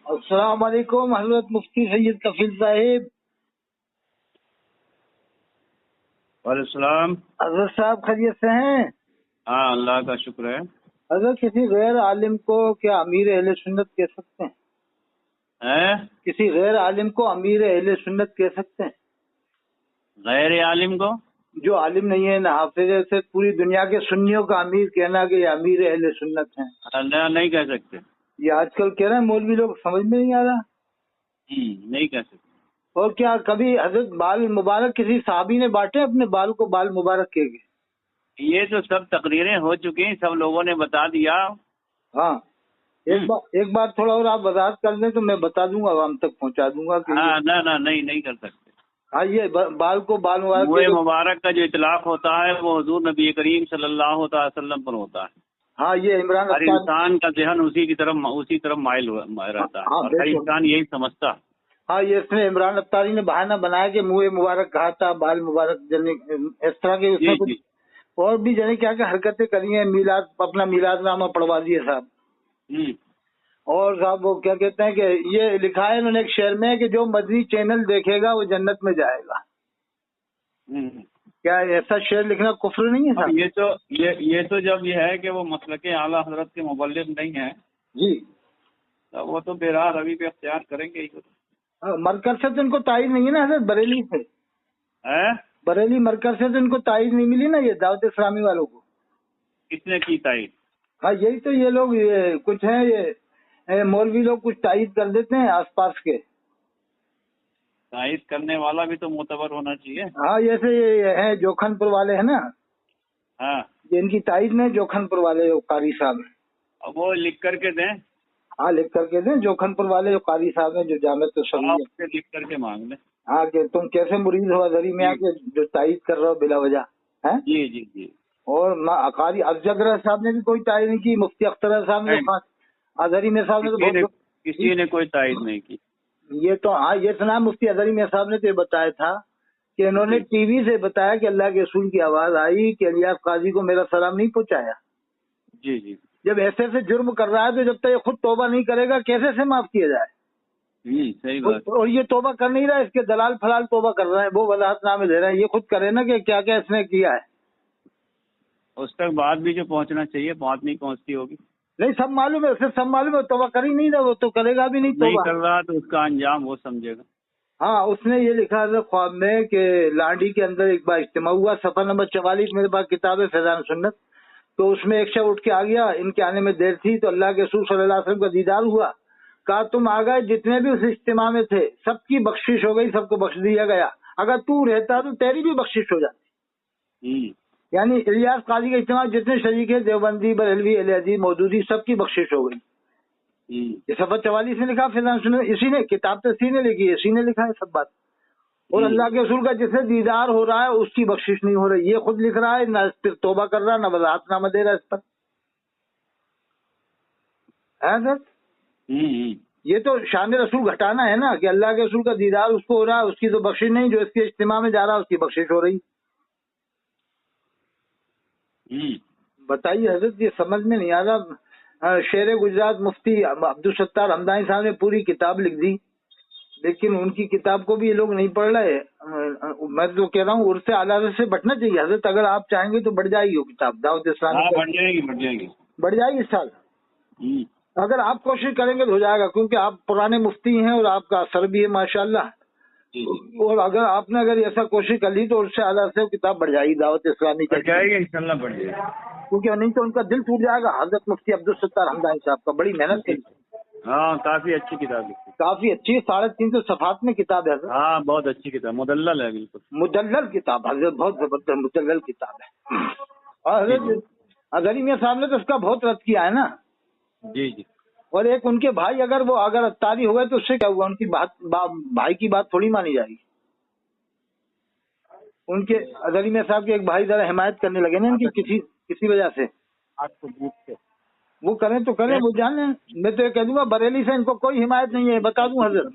السلام علیکم حضرت مفتی سید کفیل صاحب۔ وعلیکم السلام۔ حضرت صاحب خیریت سے ہیں؟ ہاں اللہ کا شکر ہے۔ حضرت کسی غیر عالم کو کیا امیر اہل سنت کہہ سکتے ہیں؟ کسی غیر عالم کو امیر اہل سنت کہہ سکتے ہیں؟ غیر عالم کو جو عالم نہیں ہے نہ حافظ ہے، سے پوری دنیا کے سنیوں کا امیر کہنا کہ یہ امیر اہل سنت ہیں؟ اللہ نہیں کہہ سکتے۔ یہ آج کل کہہ رہے ہیں مولوی لوگ، سمجھ میں نہیں آ رہا۔ نہیں کہہ سکتے۔ اور کیا کبھی حضرت بال مبارک کسی صحابی نے بانٹے اپنے بال کو بال مبارک کہہ کے؟ یہ تو سب تقریریں ہو چکی ہیں، سب لوگوں نے بتا دیا۔ ہاں ایک بار تھوڑا اور آپ وضاحت کر دیں تو میں بتا دوں گا، عوام تک پہنچا دوں گا کہ نہ نہیں کر سکتے۔ ہاں یہ بال کو بال مبارک منہ مبارک کا جو اطلاق ہوتا ہے وہ حضور نبی کریم صلی اللہ تعالی وسلم پر ہوتا ہے۔ ہاں یہ عمران ہر انسان کا ذہن اسی طرف مائل رہتا ہے اور ہر انسان یہی سمجھتا ہے۔ ہاں یہ اس میں عمران افطاری نے بہانہ بنایا کہ منہ مبارک کہا تھا، بال مبارک اس طرح کے اس میں کچھ اور بھی جانے کیا کہ حرکتیں کری ہیں، میلاد اپنا میلاد نامہ پڑھوا دیے صاحب۔ اور صاحب وہ کیا کہتے ہیں کہ یہ لکھا ہے انہوں نے ایک شعر میں کہ جو مدنی چینل دیکھے گا وہ جنت میں جائے گا۔ کیا ایسا شعر لکھنا کفر نہیں ہے صاحب؟ یہ تو جب یہ ہے کہ وہ مسلک اعلیٰ حضرت کے مبلغ نہیں ہے جی تو وہ تو براہ روی پہ اختیار کریں گے ہی۔ مرکز سے تو ان کو تائید نہیں ہے نا حضرت، بریلی سے بریلی مرکز سے تو ان کو تائید نہیں ملی نا یہ دعوت اسلامی والوں کو۔ کس نے کی تائید؟ ہاں یہی تو یہ لوگ کچھ ہیں، یہ مولوی لوگ کچھ تائید کر دیتے ہیں آس پاس کے۔ تائید کرنے والا بھی تو معتبر ہونا چاہیے۔ ہاں جیسے یہ ہیں جوکھن پور والے ہیں نا، ہاں یہ ان کی تائید میں جوکھن پور والے قاری صاحب ہیں۔ وہ لکھ کر کے دیں۔ ہاں لکھ کر کے دیں، جوکھن پور والے جو قاری صاحب ہیں جو جامع سے لکھ کر کے مانگ لیں۔ ہاں کہ تم کیسے مرید ہو ازہری میں آ کے جو تائید کر رہے ہو بلا وجہ ہے۔ جی اور قاری افضل صاحب نے بھی کوئی تائید نہیں کی، مفتی اختر صاحب نے ازہری میں صاحب نے تو کسی نے کوئی تائید نہیں کی۔ یہ تو ہاں یہ سنا مفتی ازہری میں صاحب نے تو یہ بتایا تھا کہ انہوں نے ٹی وی سے بتایا کہ اللہ کے رسول کی آواز آئی کہ الیاس قاضی کو میرا سلام نہیں پہنچایا۔ جی جب ایسے سے جرم کر رہا ہے تو جب تک یہ خود توبہ نہیں کرے گا کیسے سے معاف کیا جائے؟ صحیح بات۔ اور یہ توبہ کر نہیں رہا، اس کے دلال فلال توبہ کر رہے ہیں، وہ وضاحت نامے دے رہے ہیں، یہ خود کرے نا کہ کیا کیا اس نے کیا ہے۔ اس تک بات بھی جو پہنچنا چاہیے بات نہیں پہنچتی ہوگی۔ نہیں سب معلوم ہے، اسے سب معلوم ہے، توبہ کر ہی نہیں رہا، وہ تو کرے گا بھی نہیں توبہ۔ نہیں کر رہا تو اس کا انجام وہ سمجھے گا۔ ہاں اس نے یہ لکھا ہے خواب میں کہ لانڈی کے اندر ایک بار اجتماع ہوا، صفحہ نمبر 44 میرے پاس کتاب ہے فیضان سنت، تو اس میں ایک شخص اٹھ کے آ گیا، ان کے آنے میں دیر تھی تو اللہ کے رسول صلی اللہ علیہ وسلم کا دیدار ہوا، کہا تم آ گئے، جتنے بھی اس اجتماع میں تھے سب کی بخشش ہو گئی، سب کو بخش دیا گیا، اگر تو رہتا تو تیری بھی بخشش ہو جاتی۔ یعنی الیاس قاضی کا اجتماع جتنے شریک ہیں دیوبندی بریلوی اہل حدیث مودودی سب کی بخشش ہو گئی۔ یہ صفحہ 44 میں لکھا فیضان سنت، اسی نے کتاب تو اسی نے لکھی ہے، اسی نے لکھا ہے سب بات۔ اور اللہ کے رسول کا جس سے دیدار ہو رہا ہے اس کی بخشش نہیں ہو رہی، یہ خود لکھ رہا ہے، نہ اس پر توبہ کر رہا، نہ وضاحت نامہ دے رہا اس پر ہے سر۔ یہ تو شان رسول گھٹانا ہے نا کہ اللہ کے رسول کا دیدار اس کو ہو رہا ہے، اس کی تو بخشش نہیں، جو اس کے اجتماع میں جا رہا ہے اس کی بخشش ہو رہی۔ بتائیے حضرت، یہ سمجھ میں نہیں آ رہا۔ شیر گجرات مفتی عبدالستار حمدانی صاحب نے پوری کتاب لکھ دی، لیکن ان کی کتاب کو بھی یہ لوگ نہیں پڑھ رہے۔ میں تو کہہ رہا ہوں عرف اعلیٰ سے بٹنا چاہیے حضرت، اگر آپ چاہیں گے تو بڑھ جائے گی وہ کتاب دعوت اسلامی، بڑھ جائے گی اس سال۔ اگر آپ کوشش کریں گے تو ہو جائے گا، کیونکہ آپ پرانے مفتی ہیں اور آپ کا اثر بھی ہے ماشاءاللہ، اور اگر آپ نے ایسا کوشش کر لی تو عرف اعلیٰ سے کتاب بڑھ جائے گی دعوت اسلامی، بڑھ جائے گی انشاءاللہ، بڑھ جائے گی، کیونکہ نہیں تو ان کا دل ٹوٹ جائے گا۔ حضرت مفتی عبدالستار حمدانی صاحب کا بڑی محنت کی، ہاں کافی اچھی کتاب لکھی، کافی اچھی 350 صفحات میں کتاب ہے حضرت۔ ہاں بہت اچھی کتاب، مدلل ہے، بالکل مدلل کتاب حضرت، بہت زبردست مدلل کتاب ہے۔ اور حضرت ازہری میاں صاحب نے تو اس کا بہت رد کیا ہے نا۔ جی اور ایک ان کے بھائی اگر اتاری ہو گئے تو اس سے کیا ہوا، ان کی بات بھائی کی بات تھوڑی مانی جائے گی۔ ان کے ازہری میاں صاحب کے ایک بھائی ذرا حمایت کرنے لگے نا ان کی کسی وجہ سے، وہ کریں تو کریں، وہ جانیں۔ میں تو یہ کہہ دوں گا بریلی سے ان کو کوئی حمایت نہیں ہے، بتا دوں حضرت،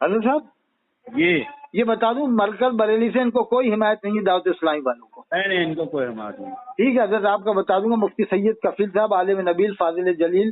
حضرت صاحب یہ بتا دوں، مرکز بریلی سے ان کو کوئی حمایت نہیں ہے دعوت اسلامی والوں کو، نہیں ان کو کوئی حمایت نہیں۔ ٹھیک ہے حضرت، آپ کا بتا دوں گا مفتی سید کفیل صاحب عالم نبیل فاضل جلیل،